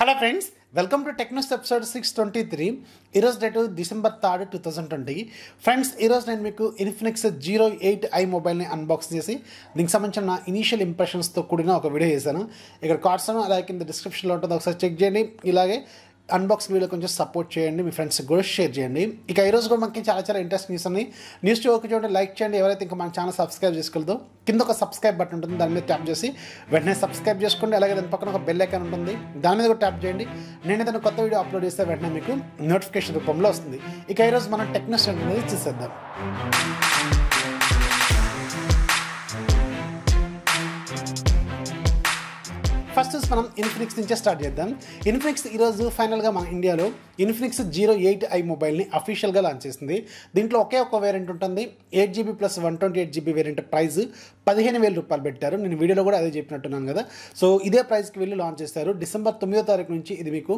Hello friends, welcome to TechNews episode 623. Here's date December 3rd, 2020. Friends, here's నేను మీకు Infinix Zero 8i మొబైల్ని unbox చేసి దీనికి సంబంధించిన నా ఇనీషియల్ ఇంప్రెషన్స్తో కూడిన ఒక వీడియో చేశాను. ఇక్కడ కార్డ్స్ అలాగే కింద డిస్క్రిప్షన్లో ఉంటుంది, ఒకసారి చెక్ చేయండి. ఇలాగే అన్బాక్సింగ్ వీడియో కొంచెం సపోర్ట్ చేయండి, మీ ఫ్రెండ్స్కి కూడా షేర్ చేయండి. ఇక ఈరోజు కూడా మనకి చాలా ఇంట్రెస్టింగ్ న్యూస్ ఉన్నాయి. న్యూస్ చూడండి, లైక్ చేయండి. ఎవరైతే ఇంకా మన ఛానల్ సబ్స్క్రైబ్ చేసుకోలేదో కింద ఒక సబ్స్క్రైబ్ బటన్ ఉంటుంది, దాని మీద ట్యాప్ చేసి వెంటనే సబ్స్క్రైబ్ చేసుకోండి. అలాగే దాని పక్కన ఒక బెల్ ఐకాన్ ఉంటుంది, దాని మీద కూడా ట్యాప్ చేయండి. నేను ఏదైనా కొత్త వీడియో అప్లోడ్ చేస్తే వెంటనే మీకు నోటిఫికేషన్ రూపంలో వస్తుంది. ఇక ఈరోజు మనం టెక్నోస్ అనేది చూసేద్దాం. ఫస్ట్ మనం ఇన్ఫినిక్స్ నుంచే స్టార్ట్ చేద్దాం. ఇన్ఫినిక్స్ ఈరోజు ఫైనల్గా మన ఇండియాలో ఇన్ఫినిక్స్ Zero 8i మొబైల్ని అఫీషియల్గా లాంచ్ చేసింది. దీంట్లో ఒకే ఒక వేరియంట్ ఉంటుంది, 8GB plus 128GB variant. Price 15,000 రూపాయలు పెట్టారు. నేను వీడియోలో కూడా అదే చెప్పినట్టున్నాను కదా. సో ఇదే ప్రైస్కి వెళ్ళి లాంచ్ చేస్తారు. December 9వ తారీఖు నుంచి ఇది మీకు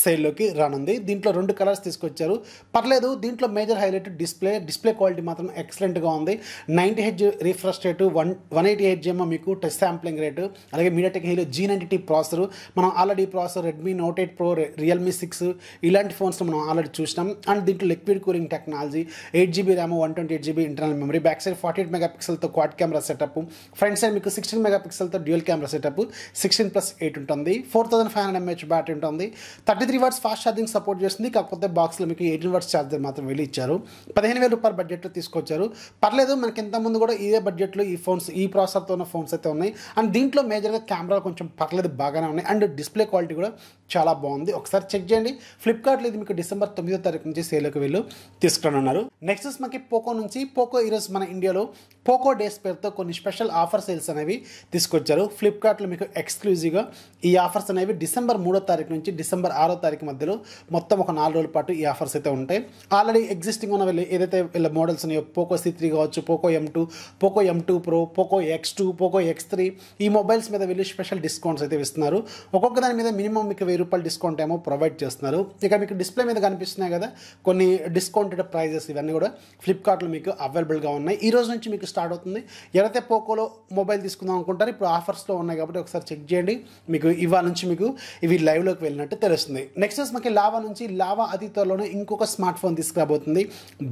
సేల్లోకి రానుంది. దీంట్లో 2 కలర్స్ తీసుకొచ్చారు, పర్లేదు. దీంట్లో మేజర్ హైలైట్ డిస్ప్లే క్వాలిటీ మాత్రం ఎక్సలెంట్గా ఉంది. 90Hz రిఫ్రెష్ రేటు, 188Hz మీకు టచ్ శాంప్లింగ్ రేటు, అలాగే మీడియాటెక్ హీలో G90T ప్రాసెసర్. మనం already processor Redmi Note 8 Pro, Realme 6 ఇలాంటి ఫోన్స్ మనం ఆల్రెడీ చూసినాం. అండ్ దీంట్లో liquid cooling technology, 8GB RAM, 128GB internal memory, back side 48 మెగాపిక్సెల్తో quad camera setup, front side మీకు 16 మెగాపిక్సెల్తో dual camera setup, 16+8 ఉంటుంది. 4500 mAh battery ఉంటుంది. 33 watts fast charging support చేస్తుంది. కాకపోతే బాక్స్లో మీకు 18 వాట్స్ ఛార్జర్ మాత్రం వెళ్ళి ఇచ్చారు. 15,000 రూపాయల బడ్జెట్లో తీసుకొచ్చారు, పర్లేదు. మనకి ఇంతకుముందు కూడా ఇదే బడ్జెట్లో ఈ ఫోన్స్, ఈ ప్రాసెసర్తో ఉన్న ఫోన్స్ అయితే ఉన్నాయి. అండ్ దీంట్లో మేజర్గా కెమెరా కొంచెం పర్లేదు, బాగానే ఉన్నాయి. అండ్ డిస్ప్లే క్వాలిటీ కూడా చాలా బాగుంది, ఒకసారి చెక్ చేయండి. ఫ్లిప్కార్ట్లో ఇది మీకు December 9వ తారీఖు నుంచి సేల్కి వీళ్ళు తీసుకురానున్నారు. నెక్స్ట్ మనకి పోకో నుంచి. పోకో ఈరోజు మన ఇండియాలో పోకో డేస్ పేరుతో కొన్ని స్పెషల్ ఆఫర్ సేల్స్ అనేవి తీసుకొచ్చారు. ఫ్లిప్కార్ట్లో మీకు ఎక్స్క్లూజివ్గా ఈ ఆఫర్స్ అనేవి December 3వ తారీఖు నుంచి December 6వ తారీఖు మధ్యలో మొత్తం ఒక 4 రోజుల పాటు ఈ ఆఫర్స్ అయితే ఉంటాయి. ఆల్రెడీ ఎగ్జిస్టింగ్ ఉన్న వీళ్ళు ఏదైతే వీళ్ళ మోడల్స్ ఉన్నాయో, పోకో C3 కావచ్చు, Poco M2, Poco M2 Pro, Poco X2, Poco X3, ఈ మొబైల్స్ మీద వీళ్ళు స్పెషల్ డిస్కౌంట్స్ అయితే ఇస్తున్నారు. ఒక్కొక్క దాని మీద మినిమం మీకు 1000 రూపాయలు డిస్కౌంట్ ఏమో ప్రొవైడ్ చేస్తున్నారు. ఇక మీకు డిస్ప్లే మీద కనిపిస్తున్నాయి కదా కొన్ని డిస్కౌంటెడ్ ప్రైజెస్, ఇవన్నీ కూడా ఫ్లిప్కార్ట్లో మీకు అవైలబుల్గా ఉన్నాయి. ఈ రోజు నుంచి మీకు స్టార్ట్ అవుతుంది. ఎవరైతే పోకోలో మొబైల్ తీసుకుందాం అనుకుంటారో ఇప్పుడు ఆఫర్స్లో ఉన్నాయి కాబట్టి ఒకసారి చెక్ చేయండి. మీకు ఇవాళ నుంచి మీకు ఇవి లైవ్లోకి వెళ్ళినట్టు తెలుస్తుంది. నెక్స్ట్ మనకి లావా నుంచి. లావా అతి త్వరలోనే ఇంకొక స్మార్ట్ ఫోన్ తీసుకురాబోతుంది,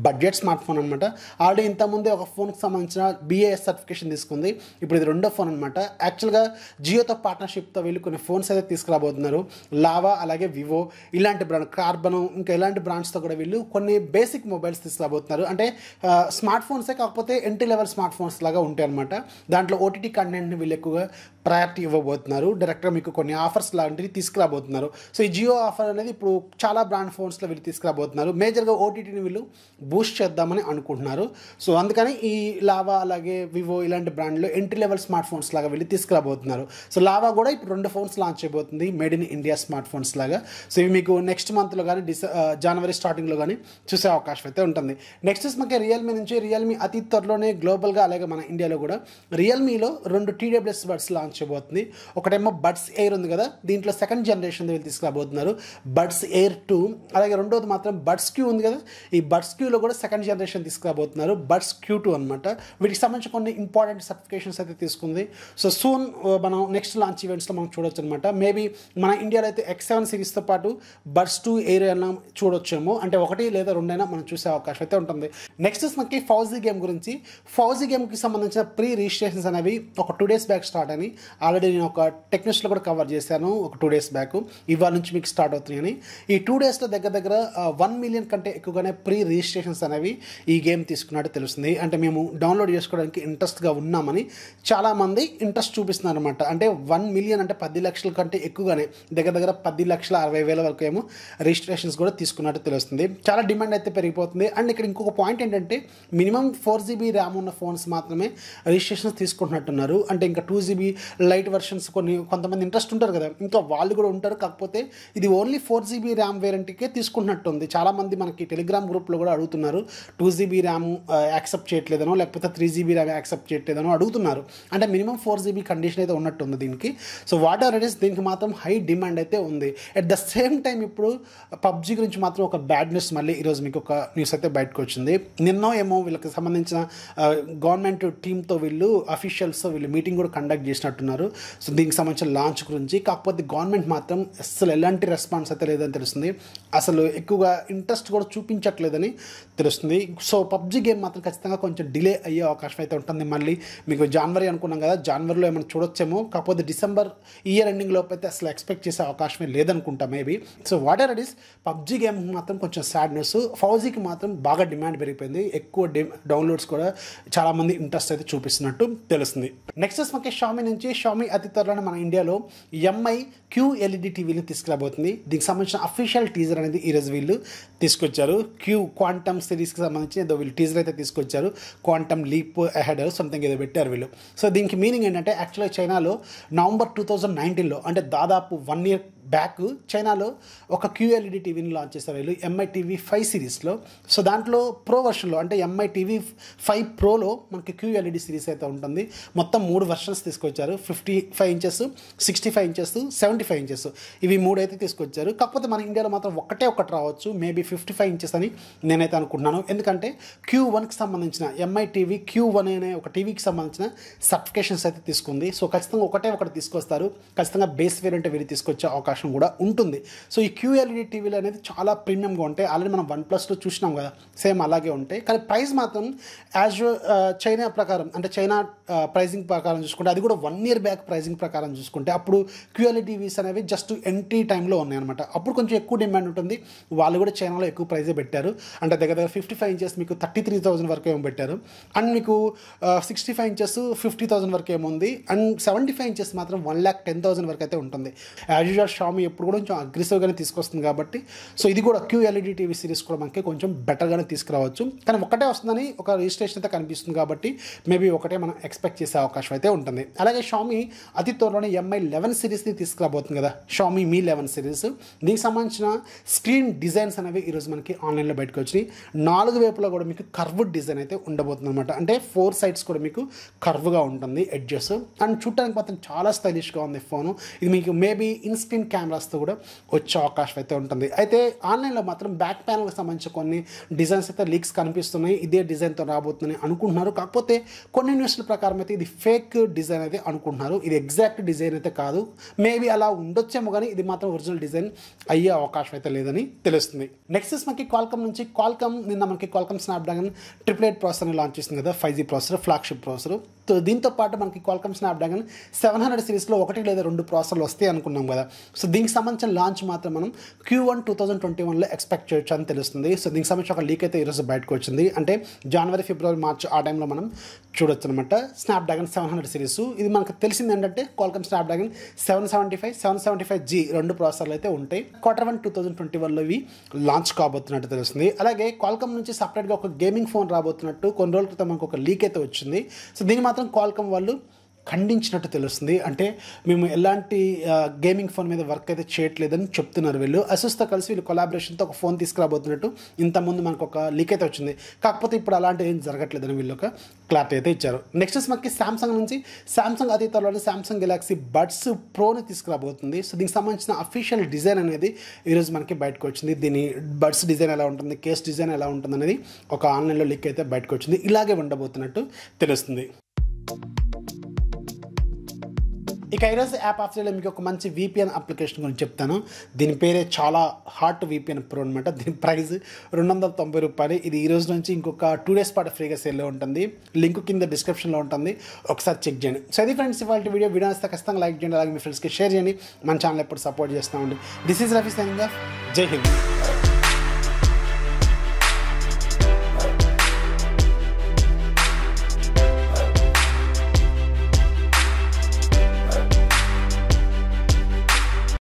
బడ్జెట్ స్మార్ట్ ఫోన్ అనమాట. ఆల్రెడీ ఇంతకుముందే ఒక ఫోన్కి సంబంధించిన BAS సర్టిఫికేషన్ తీసుకుంది, ఇప్పుడు ఇది రెండో ఫోన్ అనమాట. యాక్చువల్గా జియోతో పార్ట్నర్షిప్తో వీళ్ళు కొన్ని ఫోన్స్ అయితే తీసుకురాబోతున్నారు. లావా అలాగే వివో ఇలాంటి బ్రాండ్, కార్బన్, ఇంకా ఇలాంటి బ్రాండ్స్తో కూడా వీళ్ళు కొన్ని బేసిక్ మొబైల్స్ తీసుకురాబోతున్నారు. అంటే స్మార్ట్ ఫోన్సే, కాకపోతే ఎంట్రీ లెవెల్ స్మార్ట్ ఫోన్స్ లాగా ఉంటాయి అనమాట. దాంట్లో OTT కంటెంట్ని వీళ్ళు ఎక్కువగా ప్రయారిటీ ఇవ్వబోతున్నారు. డైరెక్ట్గా మీకు కొన్ని ఆఫర్స్ లాంటివి తీసుకురాబోతున్నారు. సో ఈ జియో ఆఫర్ అనేది ఇప్పుడు చాలా బ్రాండ్ ఫోన్స్లో వీళ్ళు తీసుకురాబోతున్నారు. మేజర్గా OTTని వీళ్ళు బూస్ట్ చేద్దామని అనుకుంటున్నారు. సో అందుకని ఈ లావా అలాగే వివో ఇలాంటి బ్రాండ్లో ఎంట్రీ లెవెల్ స్మార్ట్ ఫోన్స్ లాగా వీళ్ళు తీసుకురాబోతున్నారు. సో లావా కూడా ఇప్పుడు 2 ఫోన్స్ లాంచ్ చేయబోతుంది, made in India smart phones లాగా. సో ఇవి మీకు నెక్స్ట్ మంత్లో కానీ జనవరి స్టార్టింగ్లో కానీ చూసే అవకాశం అయితే ఉంటుంది. నెక్స్ట్ మనకి రియల్మీ నుంచి. రియల్మీ అతి త్వరలోనే గ్లోబల్గా అలాగే మన ఇండియాలో కూడా రియల్మీలో 2 TWS బడ్స్ లాంచ్ చేయబోతుంది. ఒకటేమో బడ్స్ ఎయిర్ ఉంది కదా, దీంట్లో సెకండ్ జనరేషన్ వీళ్ళు తీసుకురాబోతున్నారు, బడ్స్ ఎయిర్ 2. అలాగే రెండోది మాత్రం బడ్స్ క్యూ ఉంది కదా, ఈ బడ్స్ క్యూలో కూడా సెకండ్ జనరేషన్ తీసుకురాబోతున్నారు, బడ్స్ Q2 అనమాట. వీటికి సంబంధించి కొన్ని ఇంపార్టెంట్ సర్టిఫికేషన్స్ అయితే తీసుకుంది. సో సూన్ మనం నెక్స్ట్ లాంచ్ ఈవెంట్స్లో మనం చూడొచ్చు అనమాట. మేబీ మన ఇండియాలో అయితే X7 సిరీస్తో పాటు బడ్స్ 2 ఎయిర్ అయినా చూడొచ్చేమో, అంటే 1 లేదా 2 అయినా మనం చూసే అవకాశం అయితే ఉంటుంది. నెక్స్ట్ మనకి FAU-G గేమ్ గురించి. FAU-G గేమ్కి సంబంధించిన ప్రీ రిజిస్ట్రేషన్స్ అనేవి ఒక 2 days బ్యాక్ స్టార్ట్ అని ఆల్రెడీ నేను ఒక టెక్నిక్స్లో కూడా కవర్ చేశాను ఒక 2 days బ్యాక్. ఇవాళ నుంచి మీకు స్టార్ట్ అవుతున్నాయని. ఈ 2 daysలో దగ్గర 1 million కంటే ఎక్కువగానే ప్రీ రిజిస్ట్రేషన్స్ అనేవి ఈ గేమ్ తీసుకున్నట్టు తెలుస్తుంది. అంటే మేము డౌన్లోడ్ చేసుకోవడానికి ఇంట్రెస్ట్గా ఉన్నామని చాలామంది ఇంట్రెస్ట్ చూపిస్తున్నారు అనమాట. అంటే 1 million అంటే 10 లక్షల కంటే ఎక్కువగానే దగ్గర 10,60,000 వరకు ఏమో రిజిస్ట్రేషన్స్ కూడా తీసుకున్నట్టు తెలుస్తుంది. చాలా డిమాండ్ అయితే పెరిగిపోతుంది. అండ్ ఇక్కడ ఇంకొక పాయింట్ ఏంటంటే మినిమం 4GB ర్యామ్ ఉన్న ఫోన్స్ మాత్రమే రిజిస్ట్రేషన్స్ తీసుకుంటున్నట్టున్నారు. అంటే ఇంకా 2GB లైట్ వర్షన్స్ కొంతమంది ఇంట్రెస్ట్ ఉంటారు కదా, ఇంకా వాళ్ళు కూడా ఉంటారు. కాకపోతే ఇది ఓన్లీ 4GB ర్యామ్ వేరియంట్కే తీసుకుంటున్నట్టుంది. చాలామంది మనకి టెలిగ్రామ్ గ్రూప్లో కూడా అడుగుతున్నారు, 2GB ర్యామ్ యాక్సెప్ట్ చేయట్లేదనో లేకపోతే 3GB ర్యామ్ యాక్సెప్ట్ చేయట్లేదనో అడుగుతున్నారు. అంటే మినిమం 4GB కండిషన్ అయితే ఉన్నట్టుంది దీనికి. So what ever it is, దీనికి మాత్రం హై డిమాండ్ అయితే ఉంది. అట్ ద సేమ్ టైం ఇప్పుడు PUBG గురించి మాత్రం ఒక బ్యాడ్ న్యూస్ మళ్ళీ ఈరోజు మీకు ఒక న్యూస్ అయితే బయటకు వచ్చింది. నిన్నో ఏమో వీళ్ళకి సంబంధించిన గవర్నమెంట్ టీంతో వీళ్ళు అఫీషియల్స్ వీళ్ళు మీటింగ్ కూడా కండక్ట్ చేసినట్టు చెప్పినట్టున్నారు. సో దీనికి సంబంధించిన లాంచ్ గురించి. కాకపోతే గవర్నమెంట్ మాత్రం అసలు ఎలాంటి రెస్పాన్స్ అయితే లేదని తెలుస్తుంది. అసలు ఎక్కువగా ఇంట్రెస్ట్ కూడా చూపించట్లేదని తెలుస్తుంది. సో పబ్జీ గేమ్ మాత్రం ఖచ్చితంగా కొంచెం డిలే అయ్యే అవకాశం అయితే ఉంటుంది. మళ్ళీ మీకు జనవరి అనుకున్నాం కదా, జనవరిలో ఏమైనా చూడొచ్చేమో. కాకపోతే డిసెంబర్ ఇయర్ ఎండింగ్ లోపు అయితే అసలు ఎక్స్పెక్ట్ చేసే అవకాశమే లేదనుకుంటా maybe. So what ever it is, PUBG game మాత్రం కొంచెం సాడ్ న్యూస్. FAU-Gకి మాత్రం బాగా డిమాండ్ పెరిగిపోయింది. ఎక్కువ డౌన్లోడ్స్ కూడా చాలామంది ఇంట్రెస్ట్ అయితే చూపిస్తున్నట్టు తెలుస్తుంది. నెక్స్ట్ మనకి Xiaomi నుంచి. Xiaomi అతి త్వరలోనే మన ఇండియాలో MI QLED టీవీని తీసుకురాబోతుంది. దీనికి సంబంధించిన అఫీషియల్ టీజర్ అనేది ఈరోజు వీళ్ళు తీసుకొచ్చారు. క్వాంటమ్ సిరీస్కి సంబంధించి ఏదో వీళ్ళు టీజర్ అయితే తీసుకొచ్చారు. క్వాంటమ్ లీప్ అహెడ్ సంథింగ్ ఏదో పెట్టారు వీళ్ళు. సో దీనికి మీనింగ్ ఏంటంటే యాక్చువల్గా చైనాలో నవంబర్ 2019లో అంటే దాదాపు 1 year బ్యాక్ చైనాలో ఒక QLED టీవీని లాంచ్ చేస్తారు వీళ్ళు MI TV 5 సిరీస్లో. సో దాంట్లో ప్రో వర్షన్లో అంటే MI TV 5 ప్రోలో మనకి QLED సిరీస్ అయితే ఉంటుంది. మొత్తం 3 వెర్షన్స్ తీసుకొచ్చారు. 55 inches, 65 inches, 75 inches ఇవి 3 అయితే తీసుకొచ్చారు. కాకపోతే మన ఇండియాలో మాత్రం ఒకటి రావచ్చు, మేబీ 55 inches అని నేనైతే అనుకుంటున్నాను. ఎందుకంటే Q1కి సంబంధించిన MI TV Q1 అనే ఒక టీవీకి సంబంధించిన సర్టిఫికేషన్స్ అయితే తీసుకుంది. సో ఖచ్చితంగా ఒకటి తీసుకొస్తారు. ఖచ్చితంగా బేస్ వేరియంట్ వీళ్ళు తీసుకొచ్చే అవకాశం కూడా ఉంటుంది. సో ఈ QLED టీవీలు అనేది చాలా ప్రీమియంగా ఉంటాయి. ఆల్రెడీ మనం OnePlusలో చూసినాం కదా, సేమ్ అలాగే ఉంటాయి. కానీ ప్రైస్ మాత్రం యాజ్ చైనా ప్రకారం అంటే చైనా ప్రైజింగ్ ప్రకారం చూసుకుంటే, అది కూడా 1 year బ్యాక్ ప్రైజింగ్ ప్రకారం చూసుకుంటే అప్పుడు QLED టీవీస్ అనేవి జస్ట్ ఎంట్రీ టైంలో ఉన్నాయన్నమాట. అప్పుడు కొంచెం ఎక్కువ డిమాండ్ ఉంటుంది. వాళ్ళు కూడా చైనాలో ఎక్కువ ప్రైజే పెట్టారు. అంటే దగ్గర 55 inches మీకు 33,000 వరకు ఏమో పెట్టారు. అండ్ మీకు 65 inches 50,000 వరకు ఏముంది. అండ్ 75 inches మాత్రం 1,10,000 వరకు అయితే ఉంటుంది. యాజ్ యూజువల్ Xiaomi ఎప్పుడు కూడా కొంచెం అగ్రెసివ్గానే తీసుకొస్తుంది కాబట్టి సో ఇది కూడా QLED టీవీ సిరీస్ కూడా మనకి కొంచెం బెటర్గానే తీసుకురావచ్చు. కానీ ఒకటే వస్తుందని ఒక రిజిస్ట్రేషన్ అయితే కనిపిస్తుంది కాబట్టి మేబీ ఒకటే మనం ఎక్స్పెక్ట్ చేసే అవకాశం అయితే ఉంటుంది. అలాగే Xiaomi అతి త్వరలోనే MI 11 సిరీస్ని తీసుకురాబోతుంది కదా, Xiaomi Mi 11 సిరీస్. దీనికి సంబంధించిన స్క్రీన్ డిజైన్స్ అనేవి ఈరోజు మనకి ఆన్లైన్లో బయటకు వచ్చినాయి. 4 వైపులా కూడా మీకు కర్వ్డ్ డిజైన్ అయితే ఉండబోతుంది అనమాట. అంటే 4 sides కూడా మీకు కర్వ్గా ఉంటుంది ఎడ్జెస్. అండ్ చూడటానికి మాత్రం చాలా స్టైలిష్గా ఉంది ఫోను. ఇది మీకు మేబీ ఇన్స్క్రీన్ కెమెరాస్తో కూడా వచ్చే అవకాశం అయితే ఉంటుంది. అయితే ఆన్లైన్లో మాత్రం బ్యాక్ ప్యానల్కి సంబంధించిన కొన్ని డిజైన్స్ అయితే లీక్స్ కనిపిస్తున్నాయి. ఇదే డిజైన్తో రాబోతుందని అనుకుంటున్నారు. కాకపోతే కొన్ని న్యూస్ల ప్రకారం అయితే ఇది ఫేక్ డిజైన్ అయితే అనుకుంటున్నారు. ఇది ఎగ్జాక్ట్ డిజైన్ అయితే కాదు. మేబీ అలా ఉండొచ్చేమో కానీ ఇది మాత్రం ఒరిజినల్ డిజైన్ అయ్యే అవకాశం అయితే లేదని తెలుస్తుంది. నెక్స్ట్ మనకి Qualcomm నుంచి. నిన్న మనకి Qualcomm Snapdragon 888 ప్రాసెసర్ని లాంచ్ చేసింది కదా, 5G processor, flagship processor. So దీంతో పాటు మనకి Qualcomm Snapdragon 700 సిరీస్లో 1 లేదా 2 ప్రాసెసర్లు వస్తాయి అనుకున్నాం కదా. సో దీనికి సంబంధించిన లాంచ్ మాత్రం మనం Q1 2021లో ఎక్స్పెక్ట్ చేయొచ్చు అని తెలుస్తుంది. సో దీనికి సంబంధించిన ఒక లీక్ అయితే ఈరోజు బయటకు వచ్చింది. అంటే జనవరి, ఫిబ్రవరి, మార్చ్ ఆ టైంలో మనం చూడొచ్చు అనమాట. Snapdragon 700 సిరీస్ ఇది మనకు తెలిసింది ఏంటంటే Qualcomm Snapdragon 775, 775G 2 ప్రాసెసర్లు అయితే ఉంటాయి. Q1 2021లో ఇవి లాంచ్ కాబోతున్నట్టు తెలుస్తుంది. అలాగే Qualcomm నుంచి సపరేట్గా ఒక గేమింగ్ ఫోన్ రాబోతున్నట్టు కొన్ని రోజుల క్రితం మనకు ఒక లీక్ అయితే వచ్చింది. సో దీన్ని మాత్రం Qualcomm వాళ్ళు ఖండించినట్టు తెలుస్తుంది. అంటే మేము ఎలాంటి గేమింగ్ ఫోన్ మీద వర్క్ అయితే చేయట్లేదని చెప్తున్నారు వీళ్ళు. అసూస్తో కలిసి వీళ్ళు కొలాబరేషన్తో ఒక ఫోన్ తీసుకురాబోతున్నట్టు ఇంతకుముందు మనకు ఒక లీక్ అయితే వచ్చింది. కాకపోతే ఇప్పుడు అలాంటి ఏం జరగట్లేదని వీళ్ళు ఒక క్లారిటీ అయితే ఇచ్చారు. నెక్స్ట్ మనకి సామ్సంగ్ నుంచి. సామ్సంగ్ అతి త్వరలో సామ్సంగ్ గెలాక్సీ బడ్స్ ప్రోని తీసుకురాబోతుంది. సో దీనికి సంబంధించిన అఫీషియల్ డిజైన్ అనేది ఈరోజు మనకి బయటకు వచ్చింది. దీని బడ్స్ డిజైన్ ఎలా ఉంటుంది, కేస్ డిజైన్ ఎలా ఉంటుంది అనేది ఒక ఆన్లైన్లో లీక్ అయితే బయటకు వచ్చింది. ఇలాగే ఉండబోతున్నట్టు తెలుస్తుంది. ఇక ఈరోజు యాప్ ఆఫ్లో మీకు ఒక మంచి VPN అప్లికేషన్ గురించి చెప్తాను. దీని పేరే చాలా హాట్ VPN ప్రో అనమాట. దీని ప్రైస్ ₹290. ఇది ఈ రోజు నుంచి ఇంకొక 2 days పాటు ఫ్రీగా సేల్లో ఉంటుంది. లింక్ కింద డిస్క్రిప్షన్లో ఉంటుంది, ఒకసారి చెక్ చేయండి. సో అది ఫ్రెండ్స్ ఇవాళ వీడియో నచ్చితే ఖచ్చితంగా లైక్ చేయండి, అలాగే మీ ఫ్రెండ్స్కి షేర్ చేయండి. మన ఛానల్ ఎప్పుడు సపోర్ట్ చేస్తూ ఉండి. This is Rafi signing off. జై హింద్.